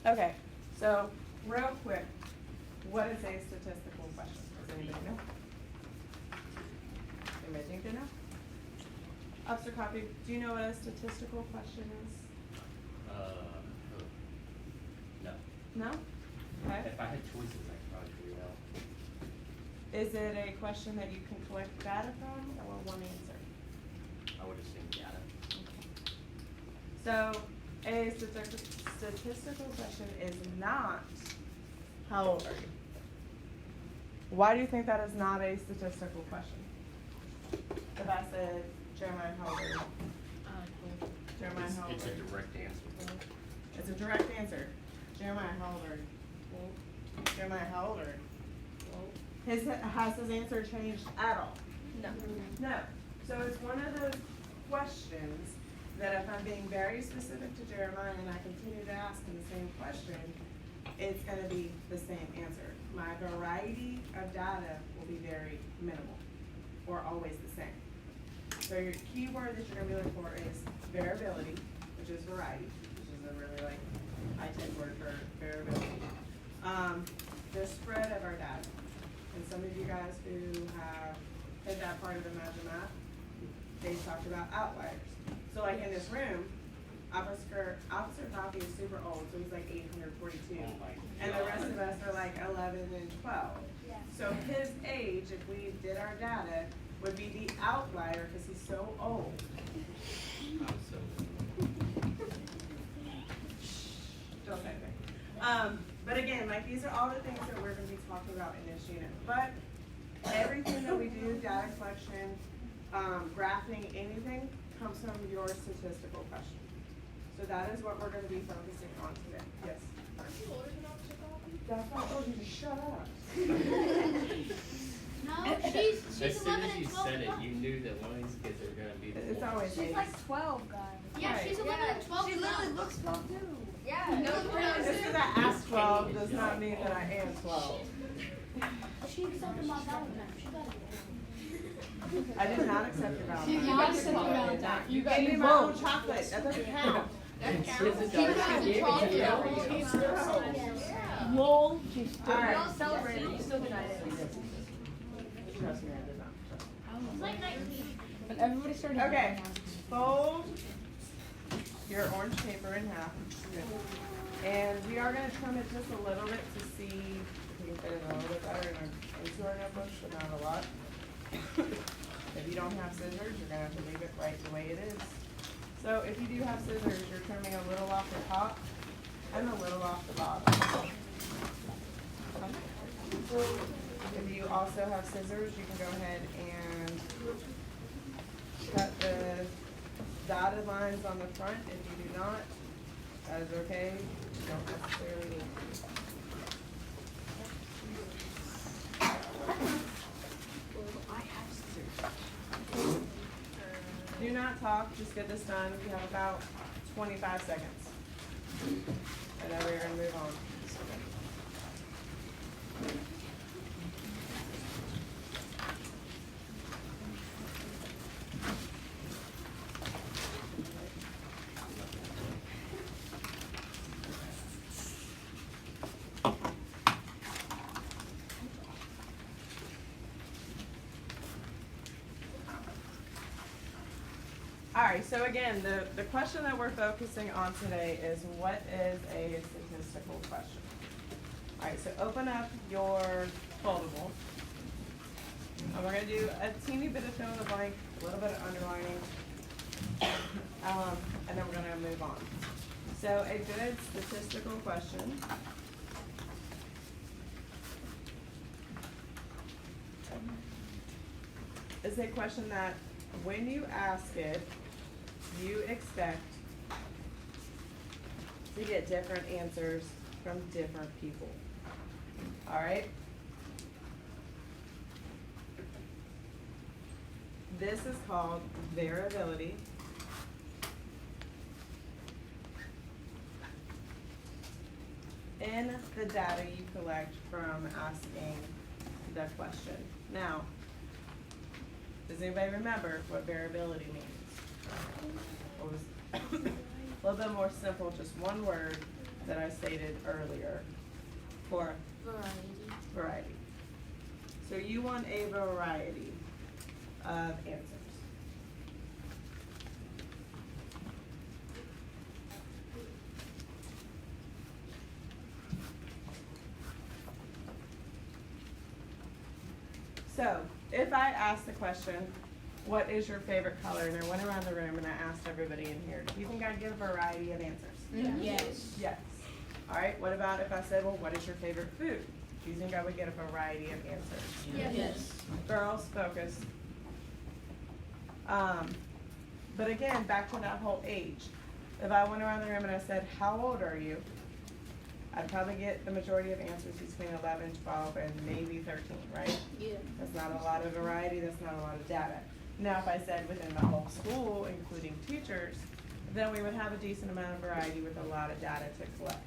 Okay, so real quick, what is a statistical question? Does anybody know? Anybody think they know? Officer Copy, do you know what a statistical question is? No. No? Okay. If I had choices, I could probably figure it out. Is it a question that you can collect data from or one answer? I would assume data. So a statistical question is not, how old are you? Why do you think that is not a statistical question? If I said, Jeremiah, how old are you? Jeremiah, how old It's are a you? direct answer. It's a direct answer. Jeremiah, how old are you? Jeremiah, how old are you? Has his answer changed at all? No. No. So it's one of those questions that if I'm being very specific to Jeremiah and I continue to ask him the same question, it's gonna be the same answer. My variety of data will be very minimal or always the same. So your key word that you're gonna be looking for is variability, which is variety, which is a really like high-tech word for variability. The spread of our data. And some of you guys who have hit that part of the Imagine Math, they talked about outliers. So like in this room, Officer Coffee is super old, so he's like 842. Oh my And the rest God. of us are like 11 and 12. Yeah. So his age, if we did our data, would be the outlier because he's so old. I was so. Don't say anything. But again, like these are all the things that we're gonna be talking about in this unit. But everything that we do, data collection, graphing, anything, comes from your statistical question. So that is what we're gonna be focusing on today. Yes? Aren't you older than Officer Coffee? That's why I told you to shut up. No, she's As soon 11 as and you 12. said it, you knew that one of these kids are gonna be the It's one. always She's age. like 12, guys. Yeah, Right. she's 11 and 12. She literally looks 12 too. Yeah, no, Just because I asked 12 does not mean that I am 12. She accepted my Valentine. She got it. I did not accept your Valentine. You got accepted your I did Valentine. not. You You got gave me your my own vote. chocolate. That doesn't count. That Yes, counts. it You does. got She gave it the to you. Yeah. Lol. She's still. All right. You don't celebrate it. You still denied it. Trust me, I did not. It's like 19. But everybody started. Okay, fold your orange paper in half. And we are gonna trim it just a little bit to see if we can fit it a little bit better into our notebook, but not a lot. If you don't have scissors, you're gonna have to leave it right the way it is. So if you do have scissors, you're trimming a little off the top and a little off the bottom. If you also have scissors, you can go ahead and cut the dotted lines on the front. If you do not, that is okay. You don't necessarily need to. Do not talk, just get this done. You have about 25 seconds. And then we're gonna move on. Alright, so again, the question that we're focusing on today is what is a statistical question? Alright, so open up your foldable. And we're gonna do a teeny bit of fill in the blank, a little bit of underlining, and then we're gonna move on. So a good statistical question is a question that when you ask it, you expect to get different answers from different people. Alright? This is called variability. In the data you collect from asking the question. Now, does anybody remember what variability means? What was a little bit more simple, just one word. that I stated earlier for variety. So you want a variety of answers. So, if I asked the question, what is your favorite color? And I went around the room and I asked everybody in here, do you think I'd get a variety of answers? Yes. Yes. All right, what about if I said, well, what is your favorite food? Do you think I would get a variety of answers? Yes. Girls, focus. But again, back to that whole age. If I went around the room and I said, how old are you? I'd probably get the majority of answers between 11, 12, and maybe 13, right? Yeah. That's not a lot of variety, that's not a lot of data. Now, if I said within the whole school, including teachers, then we would have a decent amount of variety with a lot of data to collect.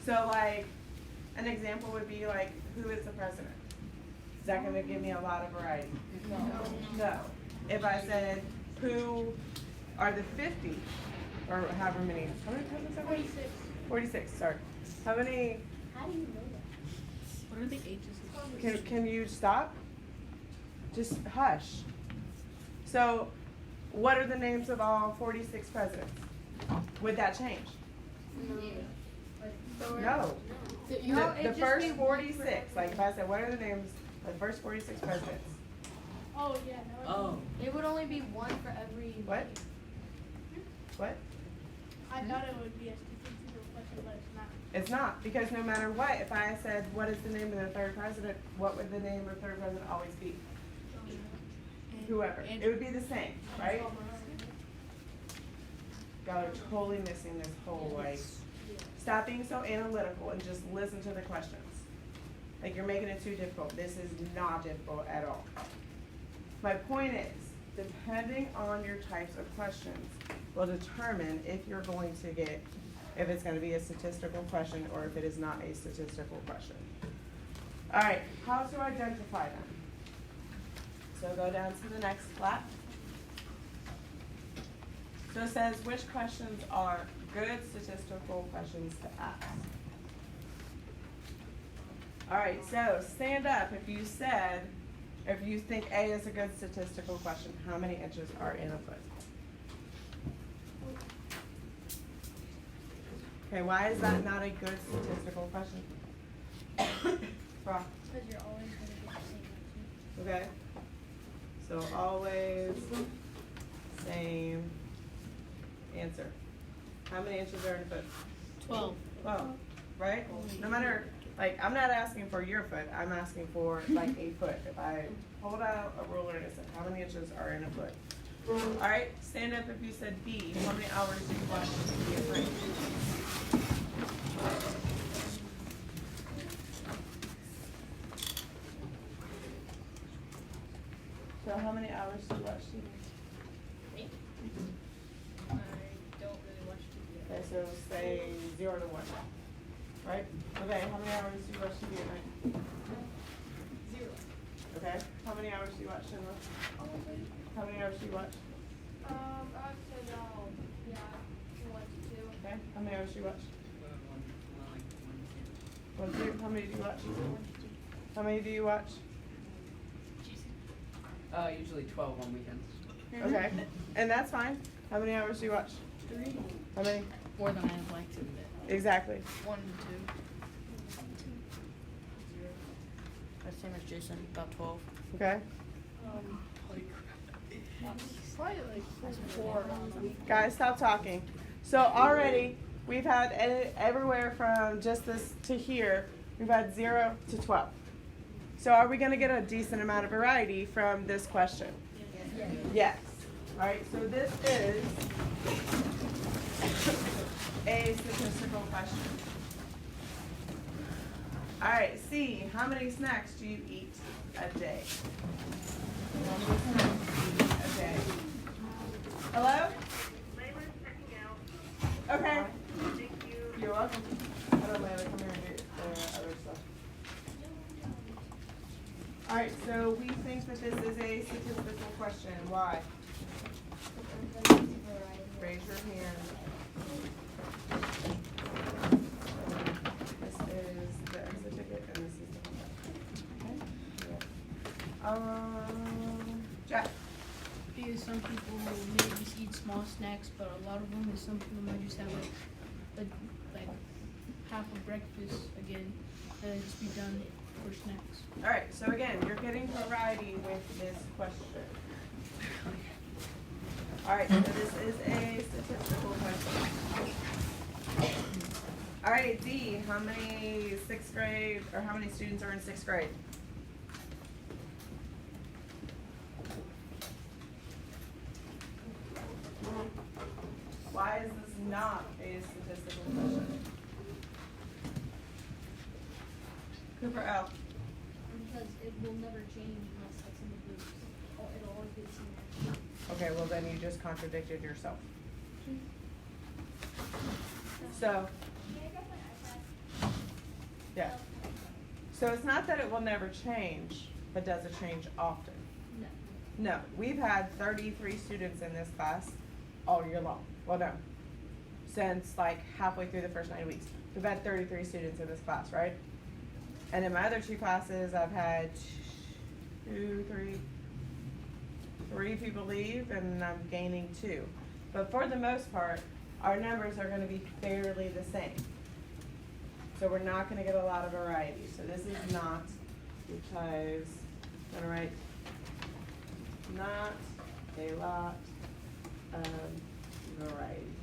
So like, an example would be like, who is the president? Is that gonna give me a lot of variety? No. If I said, who are the 50, or however many, how many presidents are there? 46. 46, sorry. How many, How do you know that? What are the ages? can you stop? Just hush. So, what are the names of all 46 presidents? Would that change? No. The first 46, like if I said, what are the names of the first 46 presidents? Oh, yeah. Oh. It would only be one for every. What? What? I thought it would be a statistical question, but it's not. It's not, because no matter what, if I said, what is the name of the third president, what would the name of the third president always be? Whoever. It would be the same, right? Y'all are totally missing this whole, like, stop being so analytical and just listen to the questions. Like, you're making it too difficult. This is not difficult at all. My point is, depending on your types of questions will determine if you're going to get, if it's gonna be a statistical question or if it is not a statistical question. All right, how to identify them? So go down to the next flat. So it says, which questions are good statistical questions to ask? All right, so stand up if you said, if you think A is a good statistical question, how many inches are in a foot? Okay, why is that not a good statistical question? Brock, Because you're always going to get the same answer. okay? So always same answer. How many inches are in a foot? 12. 12, right? No matter, like, I'm not asking for your foot, I'm asking for like a foot. If I hold out a ruler and it said, how many inches are in a foot? All right, stand up if you said B. How many hours do you watch TV a night? So how many hours do you watch TV? I don't really watch TV. Okay, so say 0 to 1, right? Okay, how many hours do you watch TV at night? 0. Okay, how many hours do you watch cinema? How many hours do you watch? I said, yeah, 1 to 2. Okay, how many hours do you watch? 1, 2. How many do you watch? How many do you watch? Usually 12 on weekends. Okay, and that's fine. How many hours do you watch? 3. How many? More than I'd like to admit. Exactly. 1 to 2. Same as Jason, about 12. Okay. Probably like 4 on a week. Guys, stop talking. So already, we've had everywhere from just this to here, we've had 0 to 12. So are we gonna get a decent amount of variety from this question? Yes. All right, so this is a statistical question. All right, C, how many snacks do you eat a day? How many snacks do you eat a day? Hello? Okay. Thank you. You're welcome. I don't mind, come here and do the other stuff. All right, so we think that this is a statistical question. Why? Raise your hand. Jack. Because some people may just eat small snacks, but a lot of them, and some people might just have like half a breakfast again, and it just be done for snacks. Alright, so again, you're getting variety with this question. Alright, so this is a statistical question. Alright, D, how many sixth grade, or how many students are in sixth grade? Why is this not a statistical question? Cooper L. Because it will never change unless that's in the groups. It'll always be the same. Okay, well then you just contradicted yourself. So, yeah. So it's not that it will never change, but does it change often? No. No, we've had 33 students in this class all year long. Well, no, since like halfway through the first 9 weeks. We've had 33 students in this class, right? And in my other two classes, I've had three people leave, and I'm gaining 2. But for the most part, our numbers are going to be fairly the same. So we're not going to get a lot of variety. So this is not, because I'm going to write not a lot of variety.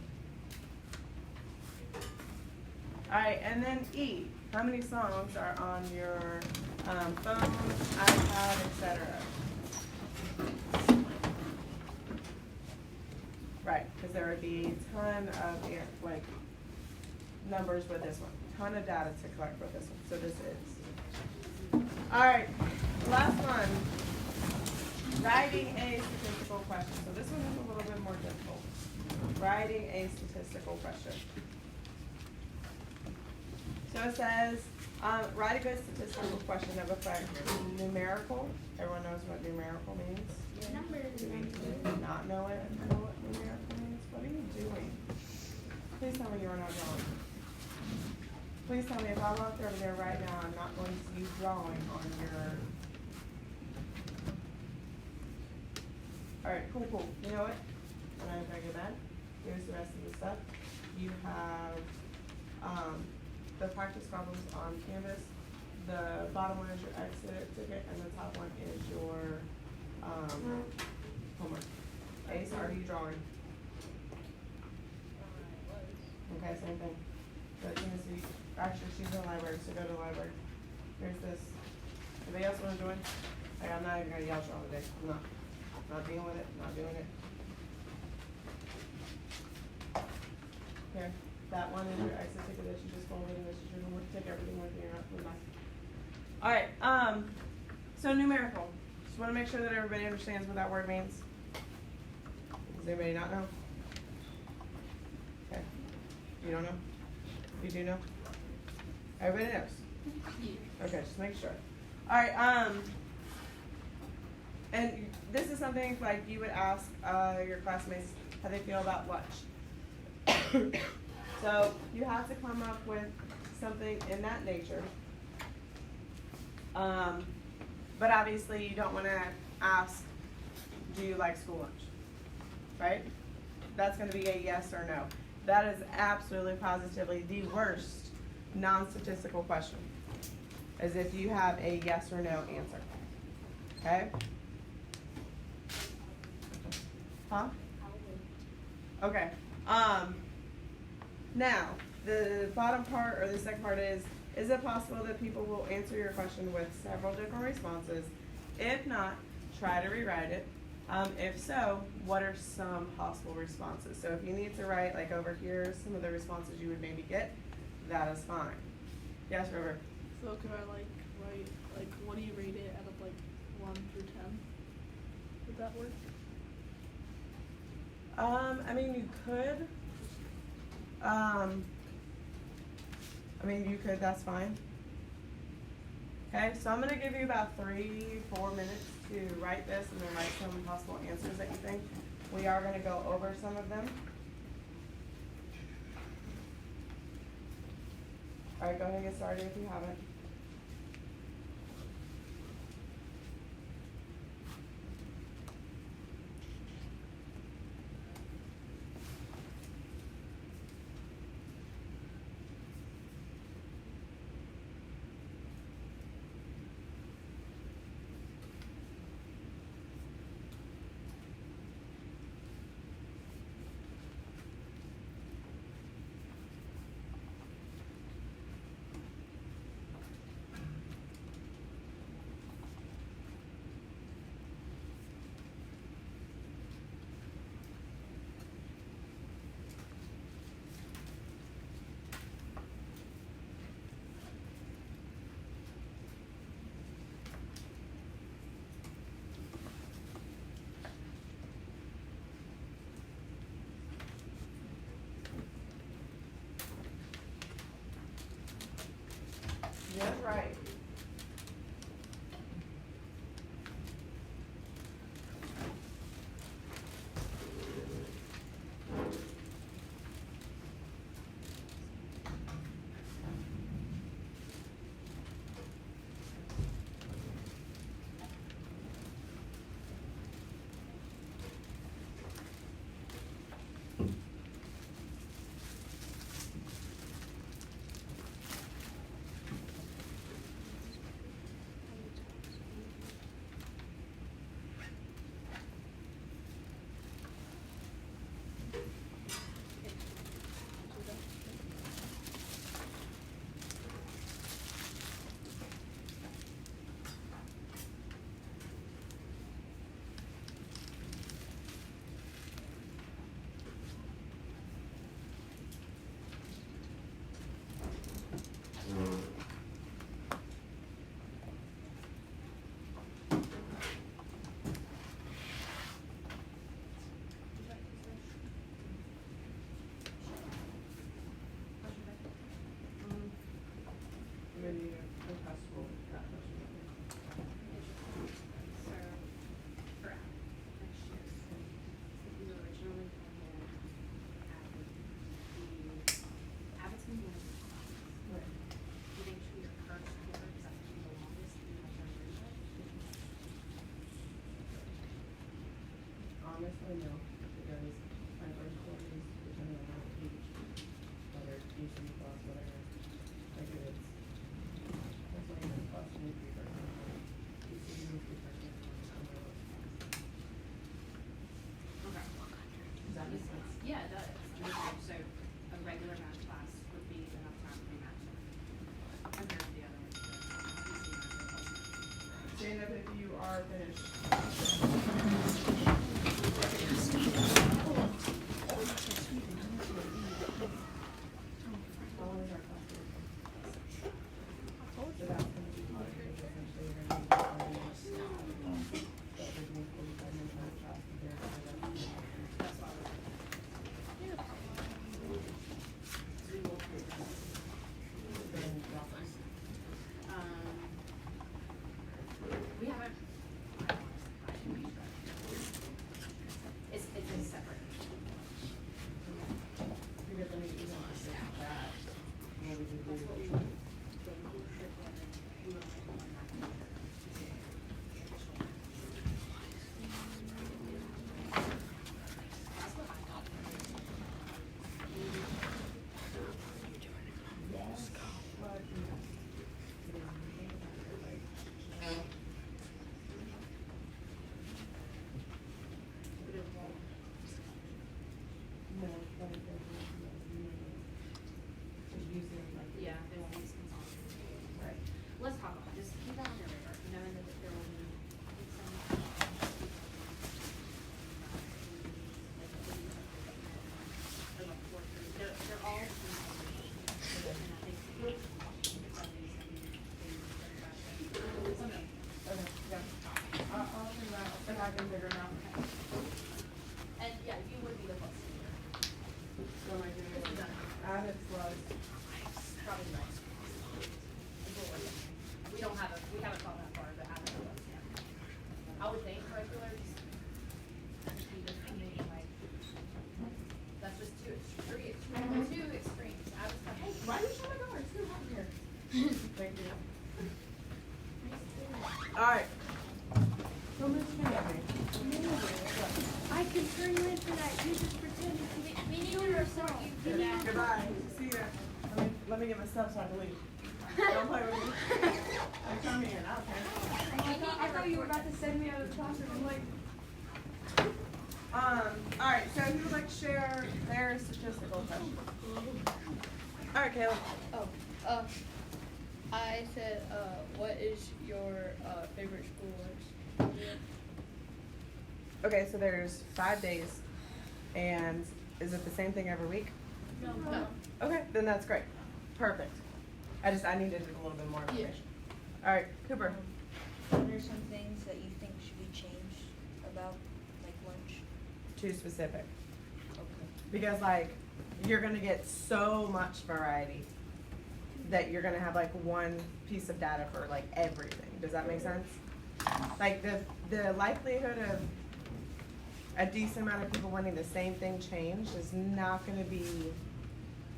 Alright, and then E. How many songs are on your phone, iPad, etc.? Right, because there would be a ton of like numbers with this one. Ton of data to collect with this one. So this is. Alright, last one. Writing a statistical question. So this one is a little bit more difficult. Writing a statistical question. So it says, write a good statistical question of effect. Numerical. Everyone knows what numerical means? Numbers. Do we not know what numerical means? What are you doing? Please tell me you are not drawing. Please tell me if I walk over there right now, I'm not going to see you drawing on your. Alright, cool. You know what? When I get that, here's the rest of the stuff. You have the practice problems on Canvas. The bottom one is your exit ticket, and the top one is your homework. Ace, are you drawing? Okay, same thing. So Tennessee, actually she's in the library, so go to the library. Here's this. Anybody else want to join? Like, I'm not even gonna yell at y'all today. I'm not dealing with it, not doing it. Here, that one is your exit ticket that you just folded, and this is your homework. Take everything with you, you're not putting back. Alright, so numerical. Just want to make sure that everybody understands what that word means. Does anybody not know? Okay. You don't know? You do know? Everybody knows? Okay, just make sure. Alright, and this is something like you would ask your classmates how they feel about lunch. So you have to come up with something in that nature. But obviously you don't want to ask, do you like school lunch? Right? That's going to be a yes or no. That is absolutely positively the worst non-statistical question, as if you have a yes or no answer. Okay? Huh? Okay. Now, the bottom part or the second part is it possible that people will answer your question with several different responses? If not, try to rewrite it. If so, what are some possible responses? So if you need to write, like over here, some of the responses you would maybe get, that is fine. Yes, River? So could I write, what do you rate it out of 1 through 10? Would that work? I mean, you could. You could, that's fine. Okay, so I'm gonna give you about 3-4 minutes to write this and then write some possible answers that you think. We are gonna go over some of them. Alright, go ahead and get started if you haven't. I know because my first quarter is depending on what each, whether it's each and class, whatever. Like it is. That's why even class would be for each of you would be for Okay. Does that make sense? Yeah, it does. Okay, so a regular math class would be enough time for math compared to the other ones. Stand up if you are finished. How long is our class? So that's gonna be hard, because essentially you're gonna be 45 minutes. That would be 45 minutes of class compared to the rest of the class. That's why we're. Then drop us. We haven't. It's a separate. Because I mean, even if it's that, what we could do. That's what we would. We would only do one math. That's what I thought. Yes, but, you know, it is think about it, like, no, but it doesn't, it's using like. Yeah, they won't use consolidated. Right. Let's talk about it. Just keep that on your radar, knowing that there will be some. They're all. And I think. Some of them. Okay, yeah. I'll figure that, I'll see if I can figure it out. And yeah, you would be the closest. So am I doing it? Added plus. Probably not. We don't have we haven't gone that far, but after those, yeah. I would think regulars, be just maybe like, that's just two extremes, two extremes. I was like, hey, Why do you shut my door? It's too hot in here. Thank you. Alright. So Miss Kennedy. I can turn you in for that. You just pretend we need to report you for that. Goodbye. See you. Let me get my stuff so I can leave. Don't play with me. Like, turn me in. I don't care. I thought you were about to send me out of the classroom. I'm like, Alright, so who would like to share their statistical question? Alright, Caleb. Oh, I said, what is your, favorite school lunch? Okay, so there's 5 days, and is it the same thing every week? No. Okay, then that's great. Perfect. I needed a little bit more information. Alright, Cooper. What are some things that you think should be changed about, like, lunch? Too specific. Okay. Because like, you're gonna get so much variety that you're gonna have like one piece of data for like everything. Does that make sense? Like the likelihood of a decent amount of people wanting the same thing changed is not gonna be,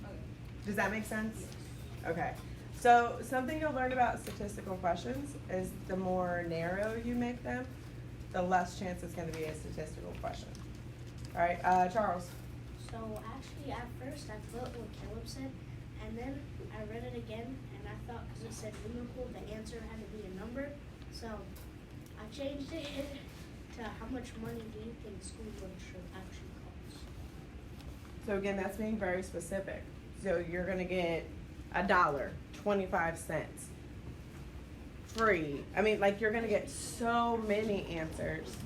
Okay. does that make sense? Okay. So something you'll learn about statistical questions is the more narrow you make them, the less chance it's gonna be a statistical question. Alright, Charles. So actually, at first I thought what Caleb said, and then I read it again, and I thought because it said numerical, the answer had to be a number. So I changed it to how much money do you think school lunch should actually cost? So again, that's being very specific. So you're gonna get $1, 25 cents, free. I mean, like you're gonna get so many answers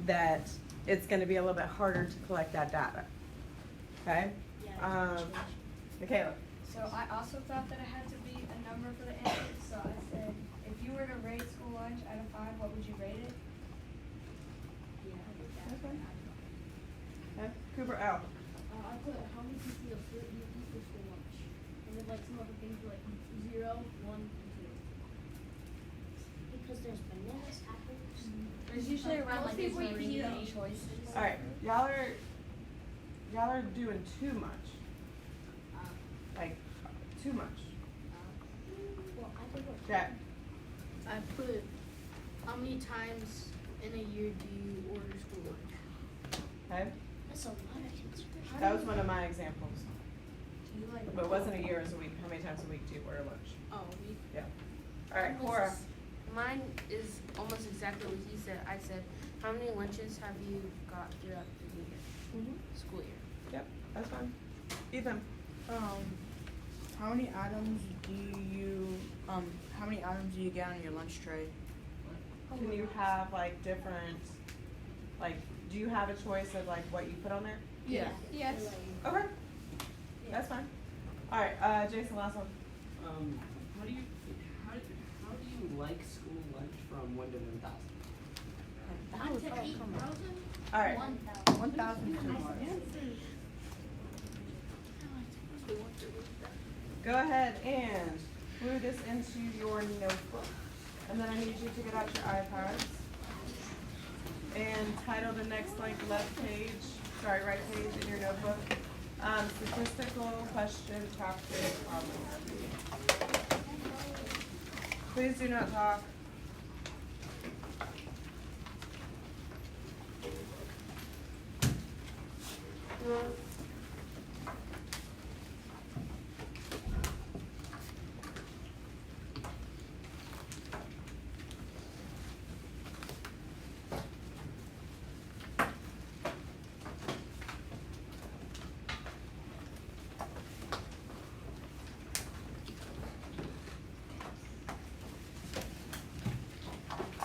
that it's gonna be a little bit harder to collect that data. Okay? Yeah. I changed. Michaela. So I also thought that it had to be a number for the answer. So I said, if you were to rate school lunch out of 5, what would you rate it? Okay. Cooper L. I put how many pieces of fruit you eat for school lunch, and then like some other things were like 0, 1, and 2. Because there's bananas, apples. There's usually around like Most people eat three those. choices. Alright, y'all are doing too much. Like, too much. Well, I think what. Jack. I put, how many times in a year do you order school lunch? okay? That's a lot of answers. That was one of my examples, Do you like? but it wasn't a year, it was a week. How many times a week do you order lunch? Oh, we. Alright, Cora, Mine is almost exactly what he said. I said, how many lunches have you got throughout the year, school year? yep, that's fine. Ethan, How many items do you get on your lunch tray? can you have like different, like, do you have a choice of like what you put on there? Yeah. Yes. Okay, that's fine. Alright, Jason, last one. How do you like school lunch from 1 to 1,000? 1 to 8,000? Alright, 1,000. 1,000 too much. go ahead and glue this into your notebook. And then I need you to get out your iPads and title the next like right page in your notebook, statistical question practice problem. Please do not talk.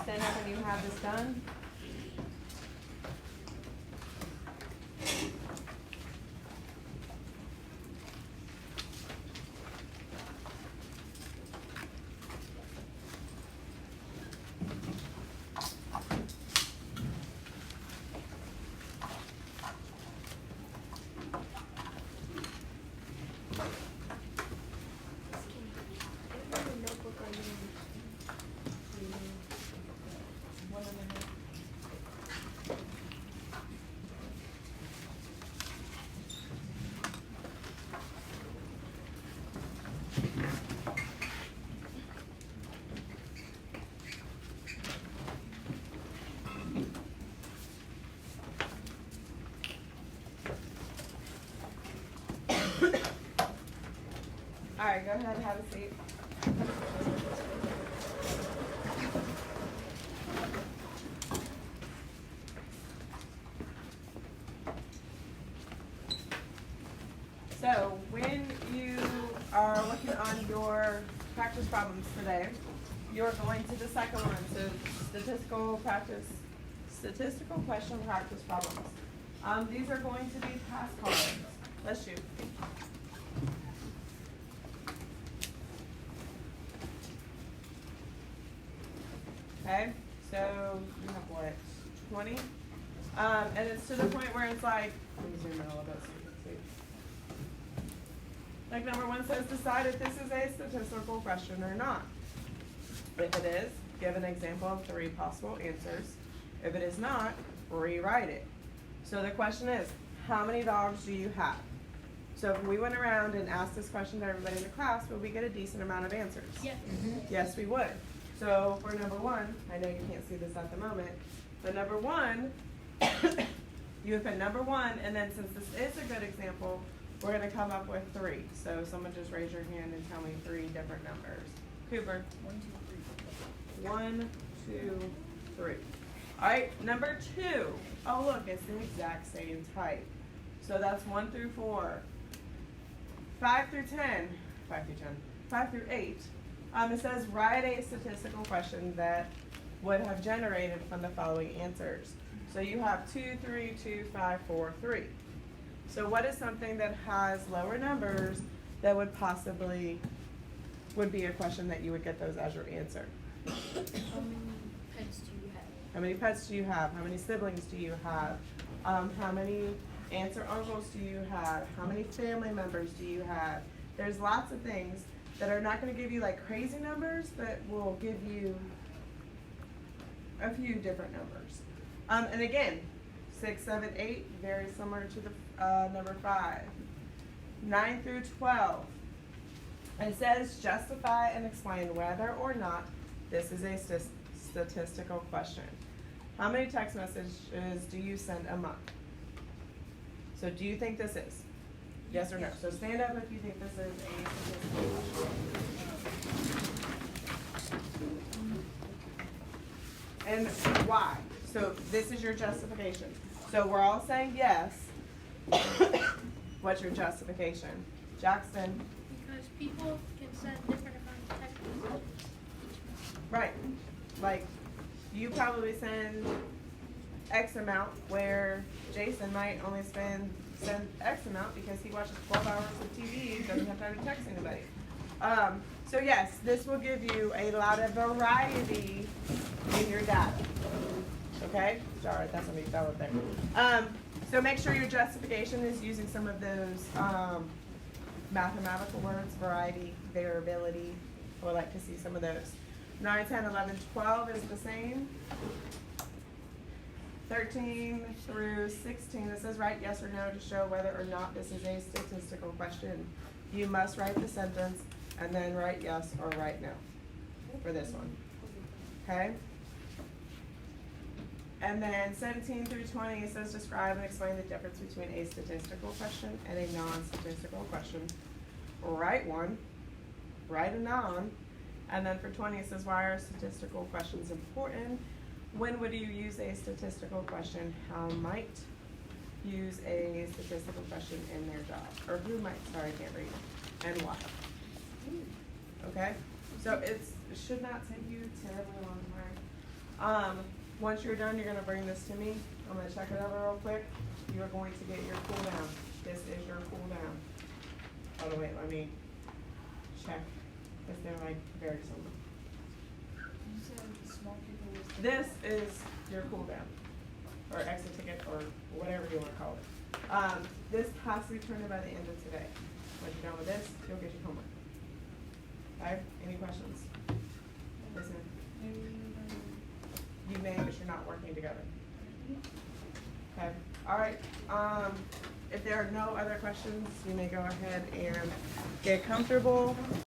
Stand up when you have this done. One in the hand. All right, go ahead and have a seat. So when you are working on your practice problems today, you're going to the second one, so statistical question practice problems. These are going to be past columns. Let's shoot. Okay, so you have what, 20? And it's to the point where it's like, let me zoom in a little bit so you can see. Like number 1 says, decide if this is a statistical question or not. If it is, give an example of 3 possible answers. If it is not, rewrite it. So the question is, how many dogs do you have? So if we went around and asked this question to everybody in the class, would we get a decent amount of answers? Yes. Yes, we would. So for number 1, I know you can't see this at the moment, but number 1, you would put number 1, and then since this is a good example, we're gonna come up with 3. So someone just raise your hand and tell me 3 different numbers. Cooper? 1, 2, 3. All right, number 2. Oh look, it's the exact same type. So that's 1 through 4. 5 through 10, 5 through 8. It says write a statistical question that would have generated from the following answers. So you have 2, 3, 2, 5, 4, 3. So what is something that has lower numbers that would be a question that you would get those as your answer? How many pets do you have? How many pets do you have? How many siblings do you have? How many aunts or uncles do you have? How many family members do you have? There's lots of things that are not going to give you like crazy numbers, but will give you a few different numbers. And again, 6, 7, 8, very similar to the number 5. 9 through 12. It says justify and explain whether or not this is a statistical question. How many text messages do you send a month? So do you think this is? Yes or no? So stand up if you think this is a statistical question. And why? So this is your justification. So we're all saying yes. What's your justification? Jackson? Because people can send different amounts of text messages. Right. Like, you probably send X amount where Jason might only send X amount because he watches 12 hours of TV and doesn't have time to text anybody. So yes, this will give you a lot of variety in your data. Okay? Sorry, that's when we fell up there. So make sure your justification is using some of those mathematical words, variety, variability. I would like to see some of those. 9, 10, 11, 12 is the same. 13 through 16, this says write yes or no to show whether or not this is a statistical question. You must write the sentence and then write yes or write no for this one. Okay? And then 17 through 20, it says describe and explain the difference between a statistical question and a non-statistical question. Write one, write a non, and then for 20, it says why are statistical questions important? When would you use a statistical question? How might use a statistical question in their job? Or who might, sorry, I can't read, and why? Okay, so it should not take you terribly long time. Once you're done, you're gonna bring this to me. I'm gonna check it over real quick. You are going to get your cool down. This is your cool down. Oh, wait, let me check, because they're like very similar. You said small people was. This is your cool down, or exit ticket, or whatever you wanna call it. This has to be turned in by the end of today. Once you're done with this, you'll get your homework. Okay, any questions? Listen. You may, but you're not working together. Okay, all right, if there are no other questions, you may go ahead and get comfortable.